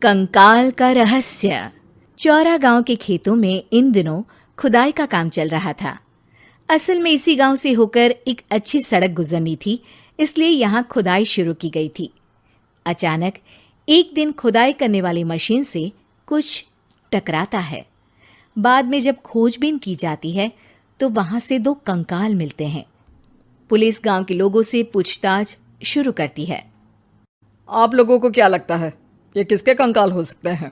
कंकाल का रहस्य। चौरा गांव के खेतों में इन दिनों खुदाई का काम चल रहा था। असल में इसी गांव से होकर एक अच्छी सड़क गुजरनी थी, इसलिए यहाँ खुदाई शुरू की गई थी। अचानक एक दिन खुदाई करने वाली मशीन से कुछ टकराता है। बाद में जब खोजबीन की जाती है तो वहां से 2 कंकाल मिलते हैं। पुलिस गांव के लोगों से पूछताछ शुरू करती है। आप लोगों को क्या लगता है ये किसके कंकाल हो सकते हैं?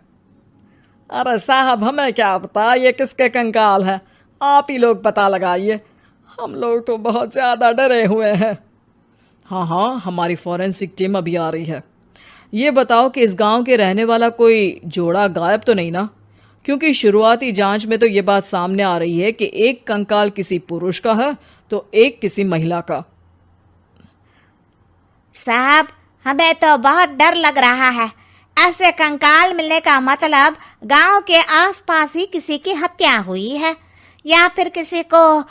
अरे साहब, हमें क्या पता ये किसके कंकाल है, आप ही लोग पता लगाइए। हम लोग तो बहुत ज़्यादा डरे हुए हैं। हाँ, हमारी फॉरेंसिक टीम अभी आ रही है। ये बताओ कि इस गांव के रहने वाला कोई जोड़ा गायब तो नहीं ना? क्योंकि शुरुआती जांच में तो ये बात सामने आ रही है कि एक कंकाल किसी पुरुष का है तो एक किसी महिला का। साहब, हमें तो बहुत डर लग रहा है। ऐसे कंकाल मिलने का मतलब गांव के आसपास ही किसी की हत्या हुई है या फिर किसी को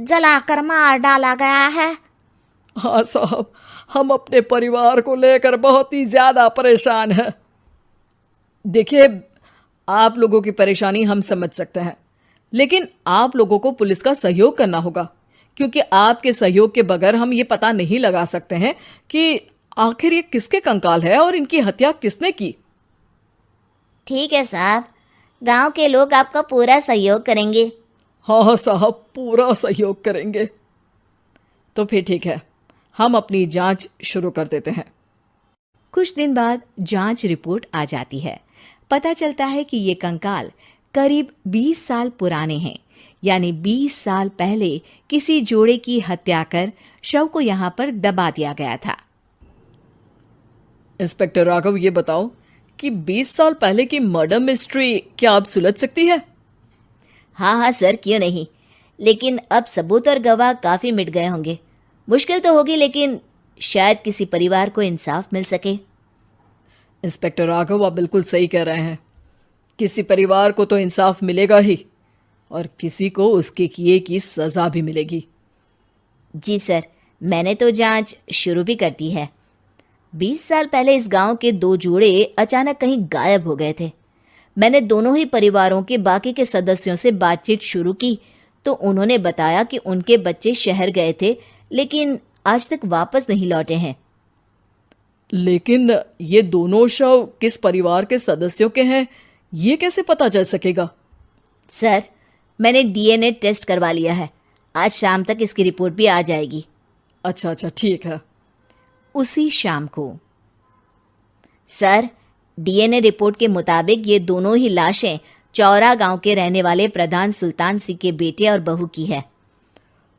जलाकर मार डाला गया है। हाँ साहब, हम अपने परिवार को लेकर बहुत ही ज्यादा परेशान हैं। देखिए, आप लोगों की परेशानी हम समझ सकते हैं, लेकिन आप लोगों को पुलिस का सहयोग करना होगा, क्योंकि आपके सहयोग के बगैर हम ये पता नहीं लगा सकते हैं कि आखिर ये किसके कंकाल है और इनकी हत्या किसने की। ठीक है साहब, गांव के लोग आपका पूरा सहयोग करेंगे। हाँ साहब, पूरा सहयोग करेंगे। तो फिर ठीक है, हम अपनी जांच शुरू कर देते हैं। कुछ दिन बाद जांच रिपोर्ट आ जाती है। पता चलता है कि ये कंकाल करीब 20 साल पुराने हैं, यानी 20 साल पहले किसी जोड़े की हत्या कर शव को यहाँ पर दबा दिया गया था। इंस्पेक्टर राघव, ये बताओ कि 20 साल पहले की मर्डर मिस्ट्री क्या अब सुलझ सकती है? हाँ सर, क्यों नहीं। लेकिन अब सबूत और गवाह काफी मिट गए होंगे। मुश्किल तो होगी, लेकिन शायद किसी परिवार को इंसाफ मिल सके। इंस्पेक्टर राघव, आप बिल्कुल सही कह रहे हैं। किसी परिवार को तो इंसाफ मिलेगा ही और किसी को उसके किए की सजा भी मिलेगी। जी सर, मैंने तो जांच शुरू भी कर दी है। 20 साल पहले इस गांव के 2 जोड़े अचानक कहीं गायब हो गए थे। मैंने दोनों ही परिवारों के बाकी के सदस्यों से बातचीत शुरू की तो उन्होंने बताया कि उनके बच्चे शहर गए थे, लेकिन आज तक वापस नहीं लौटे हैं। लेकिन ये दोनों शव किस परिवार के सदस्यों के हैं, ये कैसे पता चल सकेगा? सर, मैंने डीएनए टेस्ट करवा लिया है। आज शाम तक इसकी रिपोर्ट भी आ जाएगी। अच्छा, ठीक है। उसी शाम को सर, डीएनए रिपोर्ट के मुताबिक ये दोनों ही लाशें चौरा गांव के रहने वाले प्रधान सुल्तान सिंह के बेटे और बहू की है।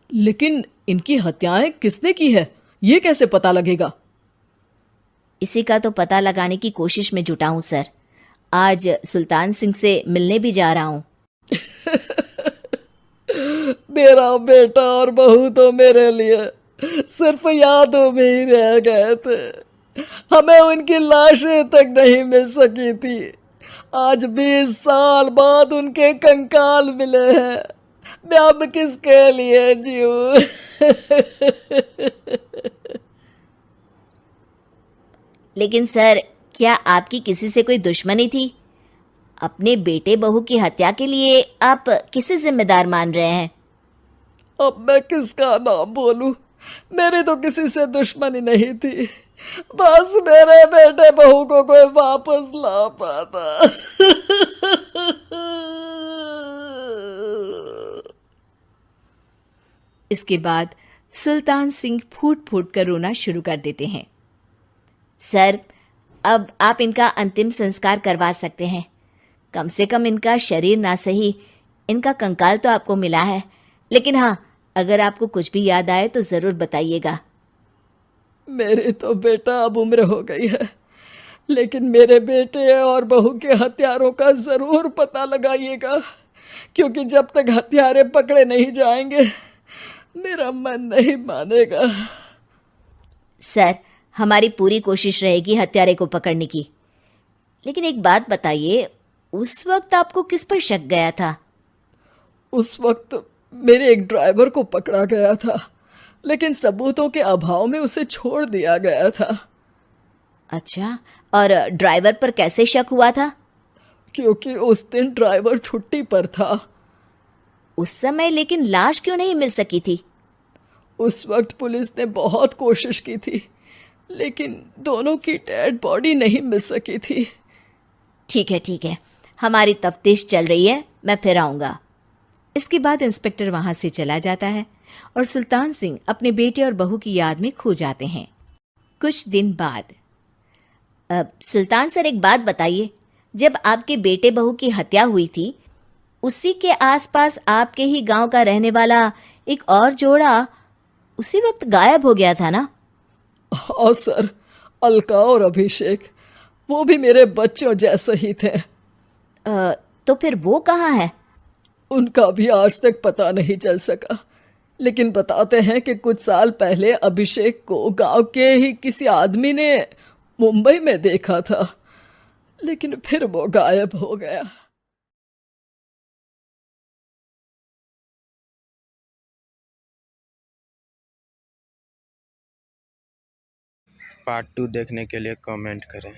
लेकिन इनकी हत्याएं किसने की है, ये कैसे पता लगेगा? इसी का तो पता लगाने की कोशिश में जुटा हूं सर। आज सुल्तान सिंह से मिलने भी जा रहा हूं। मेरा बेटा और बहू तो मेरे लिए सिर्फ यादों में ही रह गए थे। हमें उनकी लाशें तक नहीं मिल सकी थी। आज 20 साल बाद उनके कंकाल मिले हैं। मैं अब किसके लिए जीऊं? लेकिन सर, क्या आपकी किसी से कोई दुश्मनी थी? अपने बेटे बहू की हत्या के लिए आप किसे जिम्मेदार मान रहे हैं? अब मैं किसका नाम बोलूं? मेरी तो किसी से दुश्मनी नहीं थी, बस मेरे बेटे बहू को कोई वापस ला पाता। इसके बाद सुल्तान सिंह फूट फूट कर रोना शुरू कर देते हैं। सर, अब आप इनका अंतिम संस्कार करवा सकते हैं। कम से कम इनका शरीर ना सही, इनका कंकाल तो आपको मिला है। लेकिन हाँ, अगर आपको कुछ भी याद आए तो जरूर बताइएगा। मेरी तो बेटा अब उम्र हो गई है, लेकिन मेरे बेटे और बहू के हत्यारों का जरूर पता लगाइएगा, क्योंकि जब तक हत्यारे पकड़े नहीं जाएंगे मेरा मन नहीं मानेगा। सर, हमारी पूरी कोशिश रहेगी हत्यारे को पकड़ने की। लेकिन एक बात बताइए, उस वक्त आपको किस पर शक गया था? उस वक्त मेरे एक ड्राइवर को पकड़ा गया था, लेकिन सबूतों के अभाव में उसे छोड़ दिया गया था। अच्छा, और ड्राइवर पर कैसे शक हुआ था? क्योंकि उस दिन ड्राइवर छुट्टी पर था। उस समय लेकिन लाश क्यों नहीं मिल सकी थी? उस वक्त पुलिस ने बहुत कोशिश की थी, लेकिन दोनों की डेड बॉडी नहीं मिल सकी थी। ठीक है, हमारी तफ्तीश चल रही है, मैं फिर आऊंगा। इसके बाद इंस्पेक्टर वहां से चला जाता है और सुल्तान सिंह अपने बेटे और बहू की याद में खो जाते हैं। कुछ दिन बाद सुल्तान सर, एक बात बताइए, जब आपके बेटे बहू की हत्या हुई थी, उसी के आसपास आपके ही गांव का रहने वाला एक और जोड़ा उसी वक्त गायब हो गया था ना? हाँ सर, अलका और अभिषेक, वो भी मेरे बच्चों जैसे ही थे। तो फिर वो कहाँ है? उनका भी आज तक पता नहीं चल सका, लेकिन बताते हैं कि कुछ साल पहले अभिषेक को गांव के ही किसी आदमी ने मुंबई में देखा था, लेकिन फिर वो गायब हो गया। पार्ट 2 देखने के लिए कमेंट करें।